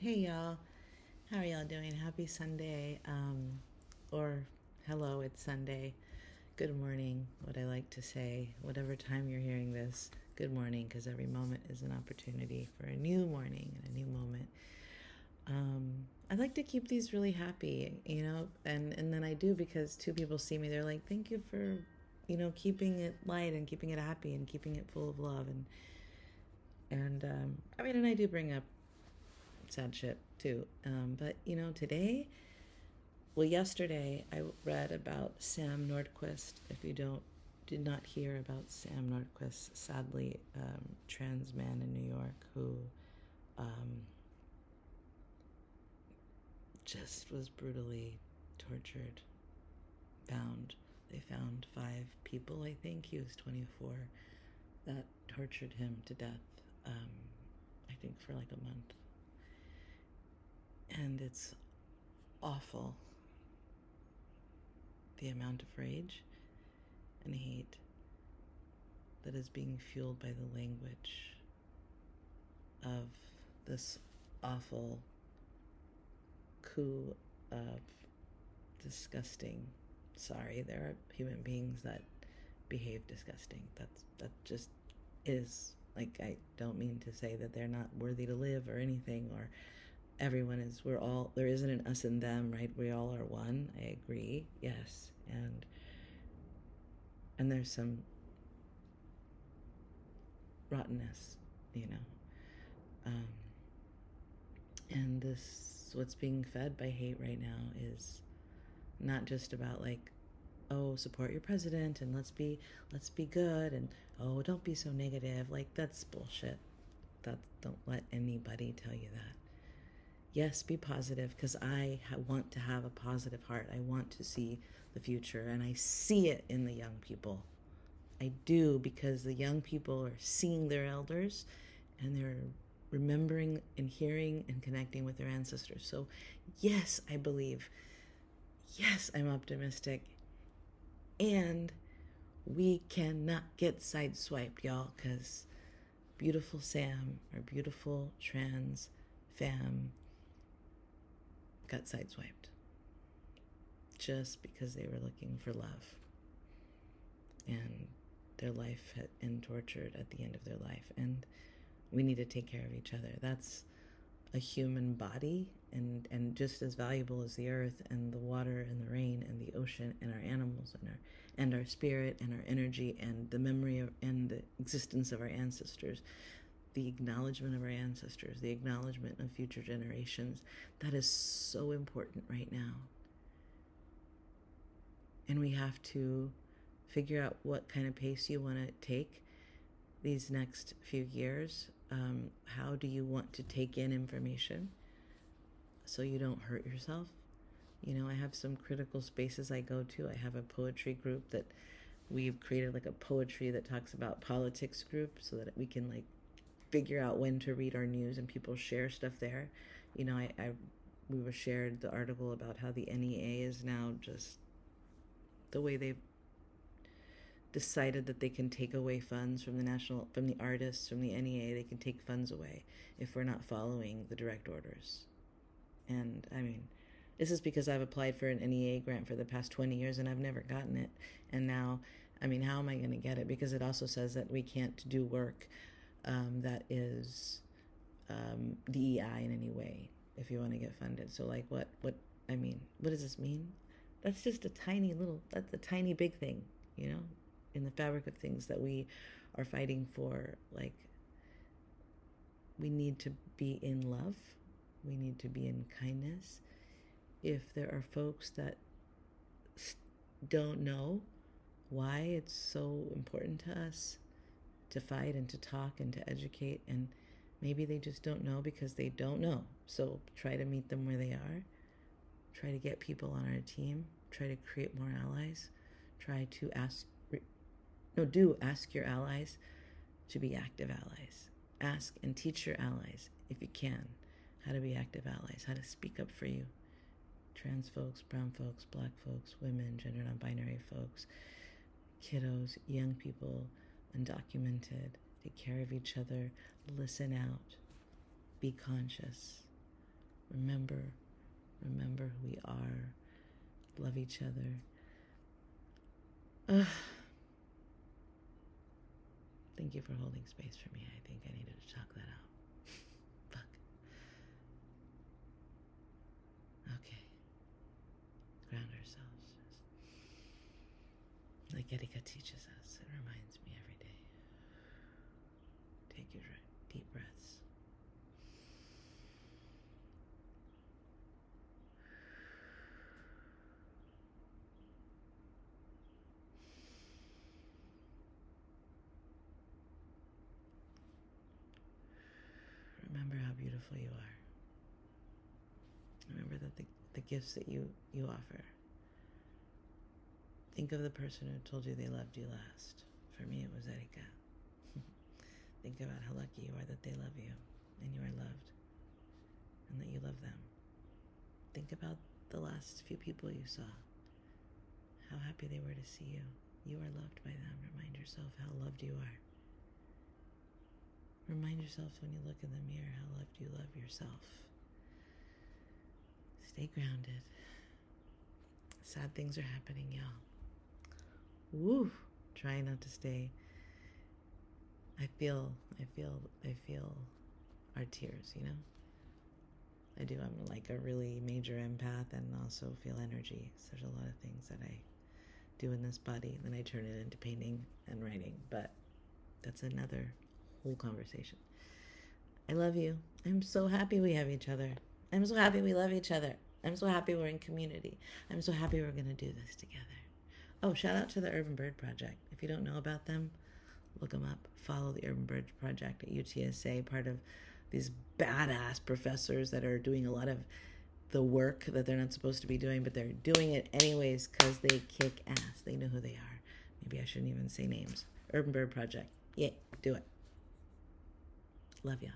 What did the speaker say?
Hey y'all, how are y'all doing? Happy Sunday, or hello, it's Sunday. Good morning, what I like to say, whatever time you're hearing this, good morning, because every moment is an opportunity for a new morning and a new moment. I like to keep these really happy, and then I do because two people see me, they're like, thank you for, keeping it light and keeping it happy and keeping it full of love and I do bring up sad shit too. But today, well, yesterday I read about Sam Nordquist. If you did not hear about Sam Nordquist, sadly, trans man in New York who um, just was brutally tortured. Found they found 5 people. I think he was 24 that tortured him to death. I think for like a month, and it's awful the amount of rage and hate that is being fueled by the language of this awful coup of disgusting. Sorry, there are human beings that behave disgusting. That just is, like, I don't mean to say that they're not worthy to live or anything, or everyone is, we're all, there isn't an us and them, right? We all are one. I agree, yes. And there's some rottenness, you know. And this, what's being fed by hate right now is not just about, like, oh, support your president and let's be good, and oh, don't be so negative. Like, that's bullshit. Don't let anybody tell you that. Yes, be positive, because want to have a positive heart. I want to see the future, and I see it in the young people. I do, because the young people are seeing their elders and they're remembering and hearing and connecting with their ancestors. So, yes, I believe. Yes, I'm optimistic. And we cannot get sideswiped, y'all, because beautiful Sam, our beautiful trans fam, got sideswiped just because they were looking for love, and their life had been tortured at the end of their life, and we need to take care of each other. That's a human body, and just as valuable as the earth and the water and the rain and the ocean and our animals and our spirit and our energy and the memory and the existence of our ancestors, the acknowledgement of our ancestors, the acknowledgement of future generations. That is so important right now. And we have to figure out what kind of pace you want to take these next few years. How do you want to take in information so you don't hurt yourself? I have some critical spaces I go to. I have a poetry group that we've created, like a poetry that talks about politics group, so that we can, like, figure out when to read our news, and people share stuff there. We were shared the article about how the NEA is now just the way they've decided that they can take away funds from the artists, from the NEA. They can take funds away if we're not following the direct orders. And I mean, this is because I've applied for an NEA grant for the past 20 years and I've never gotten it. And now, I mean, how am I going to get it? Because it also says that we can't do work that is DEI in any way if you want to get funded. So, like, what does this mean? That's just that's a tiny big thing, in the fabric of things that we are fighting for. Like, we need to be in love. We need to be in kindness. If there are folks that don't know why it's so important to us to fight and to talk and to educate, and maybe they just don't know because they don't know. So try to meet them where they are. Try to get people on our team. Try to create more allies. Try to ask your allies to be active allies. Ask and teach your allies, if you can, how to be active allies, how to speak up for you. Trans folks, brown folks, black folks, women, gender non-binary folks, kiddos, young people, undocumented. Take care of each other. Listen out. Be conscious. Remember who we are. Love each other. Thank you for holding space for me. I think I needed to talk that out. Fuck. Okay. Ground ourselves. Like etiquette teaches us. It reminds me every day. Take your deep breaths. Remember how beautiful you are. Remember that the gifts that you offer. Think of the person who told you they loved you last. For me, it was Erika. Think about how lucky you are that they love you, and you are loved, and that you love them. Think about the last few people you saw, how happy they were to see you. You are loved by them. Remind yourself how loved you are. Remind yourself when you look in the mirror how loved you love yourself. Stay grounded. Sad things are happening, y'all. Woo! Trying not to stay. I feel our tears, you know? I do. I'm like a really major empath and also feel energy. So there's a lot of things that I do in this body. Then I turn it into painting and writing. But that's another whole conversation. I love you. I'm so happy we have each other. I'm so happy we love each other. I'm so happy we're in community. I'm so happy we're going to do this together. Oh, shout out to the Urban Bird Project. If you don't know about them, look them up. Follow the Urban Bird Project at UTSA, part of these badass professors that are doing a lot of the work that they're not supposed to be doing, but they're doing it anyways because they kick ass. They know who they are. Maybe I shouldn't even say names. Urban Bird Project. Yay, do it. Love ya.